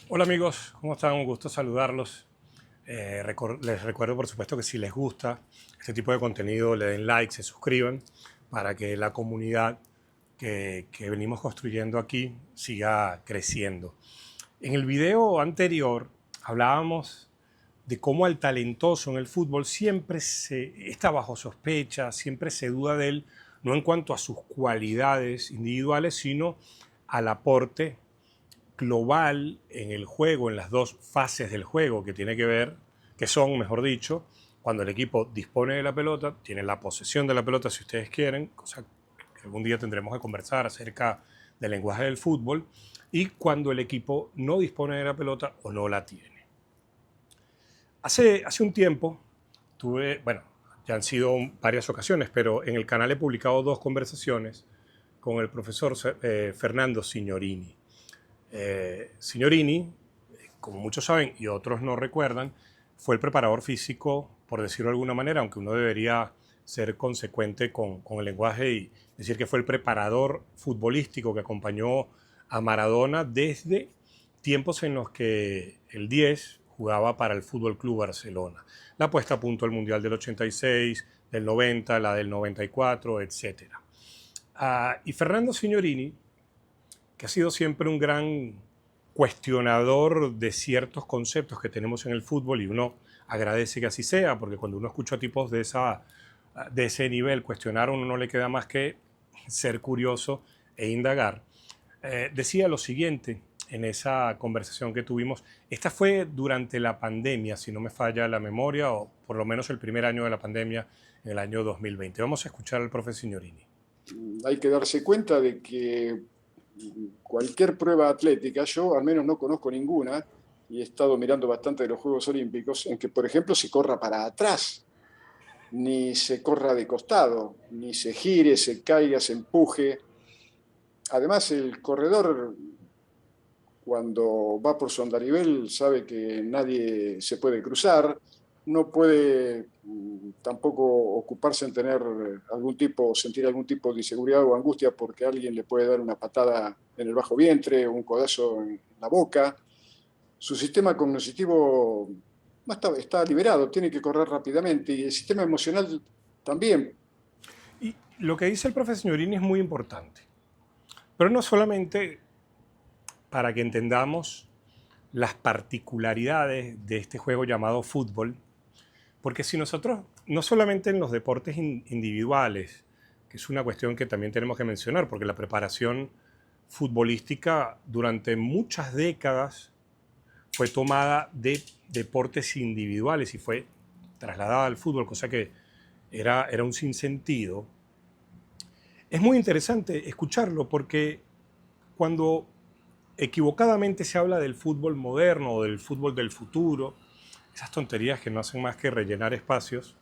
Hola amigos, ¿cómo están? Un gusto saludarlos. Les recuerdo por supuesto que si les gusta este tipo de contenido le den like, se suscriban para que la comunidad que venimos construyendo aquí siga creciendo. En el video anterior hablábamos de cómo al talentoso en el fútbol siempre se está bajo sospecha, siempre se duda de él, no en cuanto a sus cualidades individuales, sino al aporte global en el juego, en las dos fases del juego que tiene que ver, que son, mejor dicho, cuando el equipo dispone de la pelota, tiene la posesión de la pelota si ustedes quieren, cosa que algún día tendremos que conversar acerca del lenguaje del fútbol, y cuando el equipo no dispone de la pelota o no la tiene. Hace un tiempo tuve, bueno, ya han sido varias ocasiones, pero en el canal he publicado dos conversaciones con el profesor Fernando Signorini. Signorini, como muchos saben y otros no recuerdan, fue el preparador físico, por decirlo de alguna manera, aunque uno debería ser consecuente con el lenguaje y decir que fue el preparador futbolístico que acompañó a Maradona desde tiempos en los que el 10 jugaba para el Fútbol Club Barcelona. La puesta a punto del Mundial del 86, del 90, la del 94, etc. Y Fernando Signorini, que ha sido siempre un gran cuestionador de ciertos conceptos que tenemos en el fútbol, y uno agradece que así sea, porque cuando uno escucha tipos de ese nivel cuestionar, a uno no le queda más que ser curioso e indagar. Decía lo siguiente en esa conversación que tuvimos. Esta fue durante la pandemia, si no me falla la memoria, o por lo menos el primer año de la pandemia, en el año 2020. Vamos a escuchar al profe Signorini. Hay que darse cuenta de que cualquier prueba atlética, yo al menos no conozco ninguna, y he estado mirando bastante de los Juegos Olímpicos, en que, por ejemplo, se corra para atrás, ni se corra de costado, ni se gire, se caiga, se empuje. Además, el corredor, cuando va por su andarivel, sabe que nadie se puede cruzar, no puede tampoco ocuparse en tener sentir algún tipo de inseguridad o angustia porque alguien le puede dar una patada en el bajo vientre, un codazo en la boca. Su sistema cognitivo está liberado, tiene que correr rápidamente, y el sistema emocional también. Y lo que dice el profe Signorini es muy importante, pero no solamente para que entendamos las particularidades de este juego llamado fútbol, porque si nosotros, no solamente en los deportes individuales, que es una cuestión que también tenemos que mencionar, porque la preparación futbolística durante muchas décadas fue tomada de deportes individuales y fue trasladada al fútbol, cosa que era un sinsentido. Es muy interesante escucharlo porque cuando equivocadamente se habla del fútbol moderno o del fútbol del futuro, esas tonterías que no hacen más que rellenar espacios,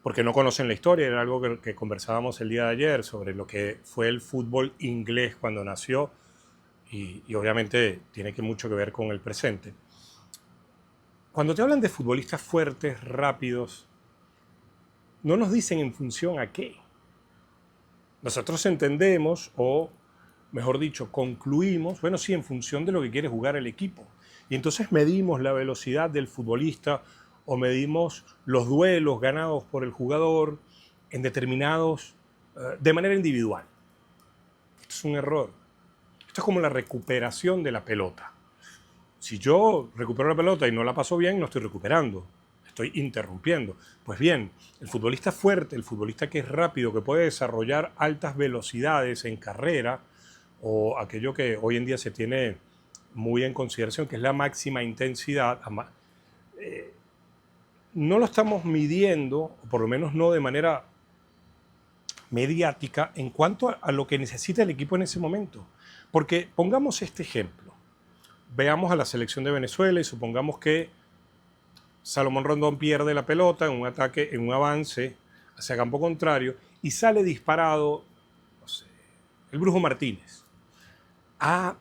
porque no conocen la historia, era algo que conversábamos el día de ayer sobre lo que fue el fútbol inglés cuando nació y obviamente tiene mucho que ver con el presente. Cuando te hablan de futbolistas fuertes, rápidos, no nos dicen en función a qué. Nosotros entendemos, o mejor dicho, concluimos, bueno, sí, en función de lo que quiere jugar el equipo. Y entonces medimos la velocidad del futbolista o medimos los duelos ganados por el jugador en determinados, de manera individual. Esto es un error. Esto es como la recuperación de la pelota. Si yo recupero la pelota y no la paso bien, no estoy recuperando, estoy interrumpiendo. Pues bien, el futbolista fuerte, el futbolista que es rápido, que puede desarrollar altas velocidades en carrera, o aquello que hoy en día se tiene muy en consideración, que es la máxima intensidad, no lo estamos midiendo, o por lo menos no de manera mediática, en cuanto a lo que necesita el equipo en ese momento. Porque pongamos este ejemplo. Veamos a la selección de Venezuela y supongamos que Salomón Rondón pierde la pelota en un ataque, en un avance hacia campo contrario y sale disparado, no sé, el Brujo Martínez, a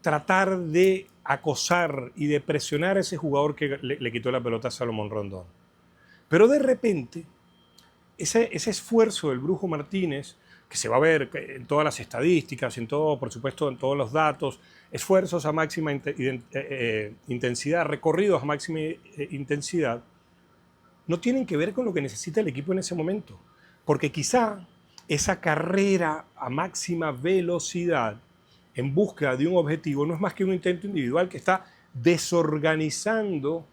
tratar de acosar y de presionar a ese jugador que le quitó la pelota a Salomón Rondón. Pero de repente, ese esfuerzo del Brujo Martínez, que se va a ver en todas las estadísticas, en todo, por supuesto, en todos los datos, esfuerzos a máxima intensidad, recorridos a máxima intensidad, no tienen que ver con lo que necesita el equipo en ese momento. Porque quizá esa carrera a máxima velocidad en búsqueda de un objetivo no es más que un intento individual que está desorganizando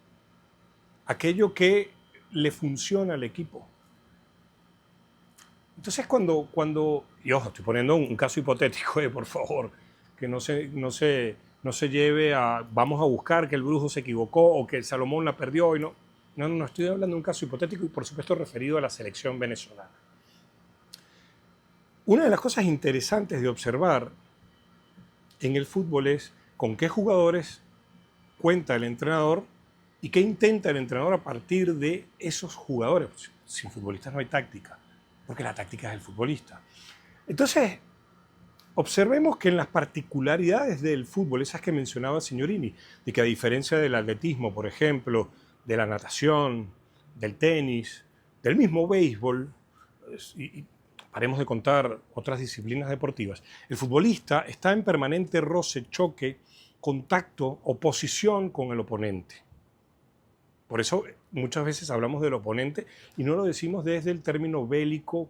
aquello que le funciona al equipo. Entonces y ojo, estoy poniendo un caso hipotético, por favor, que no se lleve a vamos a buscar que el brujo se equivocó o que el Salomón la perdió y no. No, estoy hablando de un caso hipotético y por supuesto referido a la selección venezolana. Una de las cosas interesantes de observar en el fútbol es con qué jugadores cuenta el entrenador y qué intenta el entrenador a partir de esos jugadores. Sin futbolistas no hay táctica, porque la táctica es el futbolista. Entonces, observemos que en las particularidades del fútbol, esas que mencionaba Signorini, de que a diferencia del atletismo, por ejemplo, de la natación, del tenis, del mismo béisbol, y paremos de contar otras disciplinas deportivas, el futbolista está en permanente roce, choque, contacto, oposición con el oponente. Por eso muchas veces hablamos del oponente y no lo decimos desde el término bélico,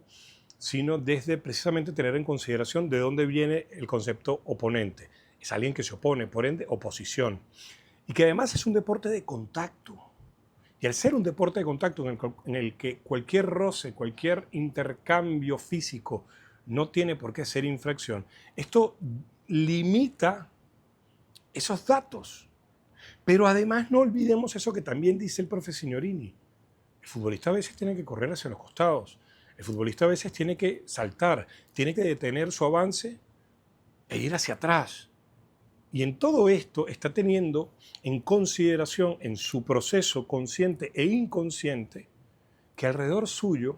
sino desde precisamente tener en consideración de dónde viene el concepto oponente. Es alguien que se opone, por ende, oposición. Y que además es un deporte de contacto. Y al ser un deporte de contacto en el que cualquier roce, cualquier intercambio físico no tiene por qué ser infracción, esto limita esos datos. Pero además no olvidemos eso que también dice el profe Signorini. El futbolista a veces tiene que correr hacia los costados. El futbolista a veces tiene que saltar, tiene que detener su avance e ir hacia atrás. Y en todo esto está teniendo en consideración en su proceso consciente e inconsciente que alrededor suyo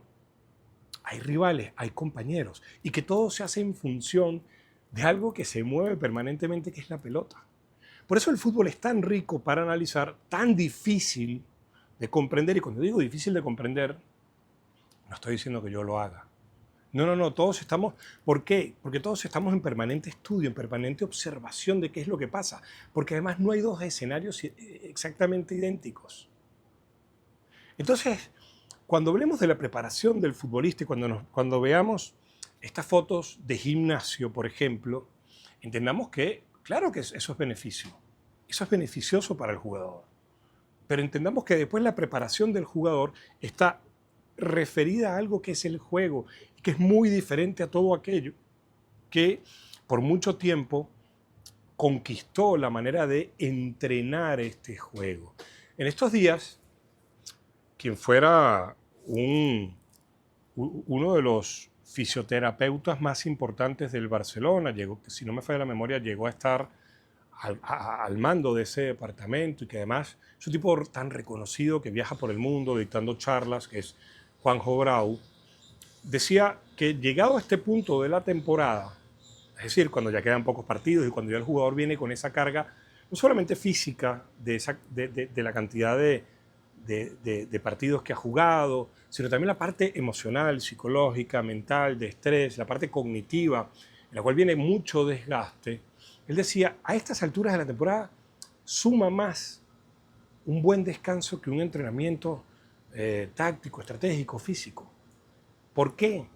hay rivales, hay compañeros y que todo se hace en función de algo que se mueve permanentemente, que es la pelota. Por eso el fútbol es tan rico para analizar, tan difícil de comprender. Y cuando digo difícil de comprender, no estoy diciendo que yo lo haga. No, todos estamos... ¿Por qué? Porque todos estamos en permanente estudio, en permanente observación de qué es lo que pasa. Porque además no hay dos escenarios exactamente idénticos. Entonces, cuando hablemos de la preparación del futbolista y cuando veamos estas fotos de gimnasio, por ejemplo, entendamos que, claro que eso es beneficio. Eso es beneficioso para el jugador. Pero entendamos que después la preparación del jugador está referida a algo que es el juego, que es muy diferente a todo aquello que por mucho tiempo conquistó la manera de entrenar este juego. En estos días, quien fuera uno de los fisioterapeutas más importantes del Barcelona, si no me falla la memoria, llegó a estar al mando de ese departamento y que además es un tipo tan reconocido que viaja por el mundo dictando charlas, que es Juanjo Brau, decía que llegado a este punto de la temporada, es decir, cuando ya quedan pocos partidos y cuando ya el jugador viene con esa carga, no solamente física de la cantidad de partidos que ha jugado, sino también la parte emocional, psicológica, mental, de estrés, la parte cognitiva, en la cual viene mucho desgaste. Él decía, a estas alturas de la temporada suma más un buen descanso que un entrenamiento táctico, estratégico, físico. ¿Por qué?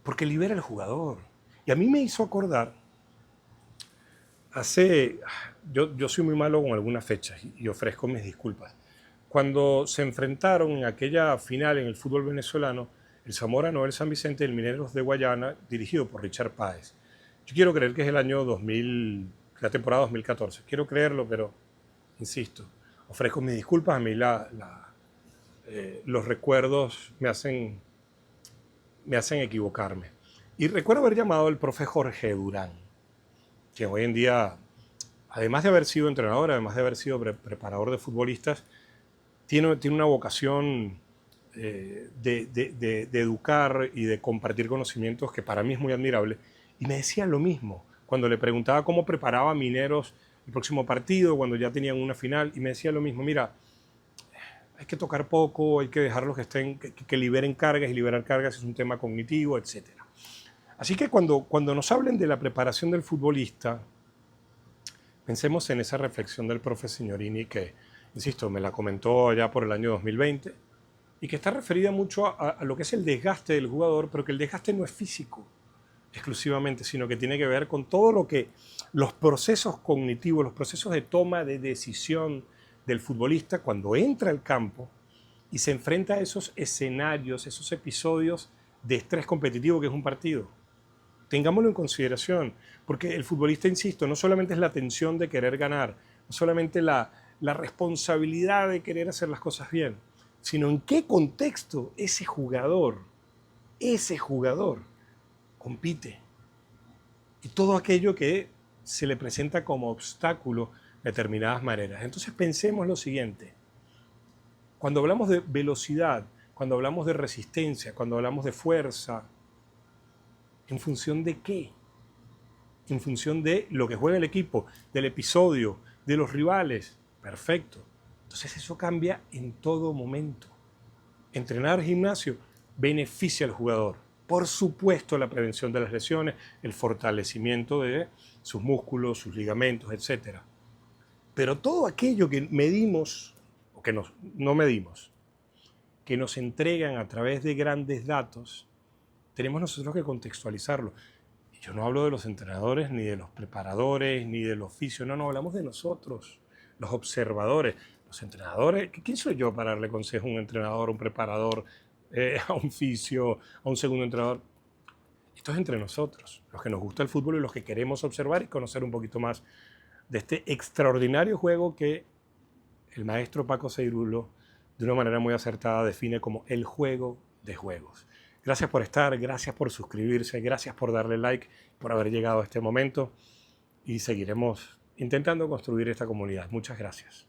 Porque libera al jugador. Y a mí me hizo acordar, yo soy muy malo con algunas fechas y ofrezco mis disculpas. Cuando se enfrentaron en aquella final en el fútbol venezolano, el Zamora Noel San Vicente y el Mineros de Guayana, dirigido por Richard Páez. Yo quiero creer que es el año 2000, la temporada 2014. Quiero creerlo, pero insisto, ofrezco mis disculpas. A mí los recuerdos me hacen equivocarme. Y recuerdo haber llamado al profe Jorge Durán, quien hoy en día, además de haber sido entrenador, además de haber sido preparador de futbolistas, tiene una vocación de educar y de compartir conocimientos que para mí es muy admirable. Y me decía lo mismo cuando le preguntaba cómo preparaba a Mineros el próximo partido, cuando ya tenían una final, y me decía lo mismo, mira, hay que tocar poco, hay que dejarlos que liberen cargas, y liberar cargas es un tema cognitivo, etc. Así que cuando nos hablen de la preparación del futbolista, pensemos en esa reflexión del profe Signorini que, insisto, me la comentó ya por el año 2020 y que está referida mucho a lo que es el desgaste del jugador, pero que el desgaste no es físico exclusivamente, sino que tiene que ver con todo lo que los procesos cognitivos, los procesos de toma de decisión del futbolista cuando entra al campo y se enfrenta a esos escenarios, esos episodios de estrés competitivo que es un partido. Tengámoslo en consideración, porque el futbolista, insisto, no solamente es la tensión de querer ganar, no solamente la responsabilidad de querer hacer las cosas bien, sino en qué contexto ese jugador compite. Y todo aquello que se le presenta como obstáculo de determinadas maneras. Entonces pensemos lo siguiente. Cuando hablamos de velocidad, cuando hablamos de resistencia, cuando hablamos de fuerza, ¿en función de qué? En función de lo que juega el equipo, del episodio, de los rivales. Perfecto. Entonces eso cambia en todo momento. Entrenar gimnasio beneficia al jugador. Por supuesto, la prevención de las lesiones, el fortalecimiento de sus músculos, sus ligamentos, etc. Pero todo aquello que medimos, o que no medimos, que nos entregan a través de grandes datos, tenemos nosotros que contextualizarlo. Y yo no hablo de los entrenadores, ni de los preparadores, ni del oficio, no, hablamos de nosotros, los observadores. Los entrenadores, ¿quién soy yo para darle consejo a un entrenador, a un preparador, a un fisio, a un segundo entrenador? Esto es entre nosotros, los que nos gusta el fútbol y los que queremos observar y conocer un poquito más de este extraordinario juego que el maestro Paco Seirulo, de una manera muy acertada, define como el juego de juegos. Gracias por estar, gracias por suscribirse, gracias por darle like, por haber llegado a este momento y seguiremos intentando construir esta comunidad. Muchas gracias.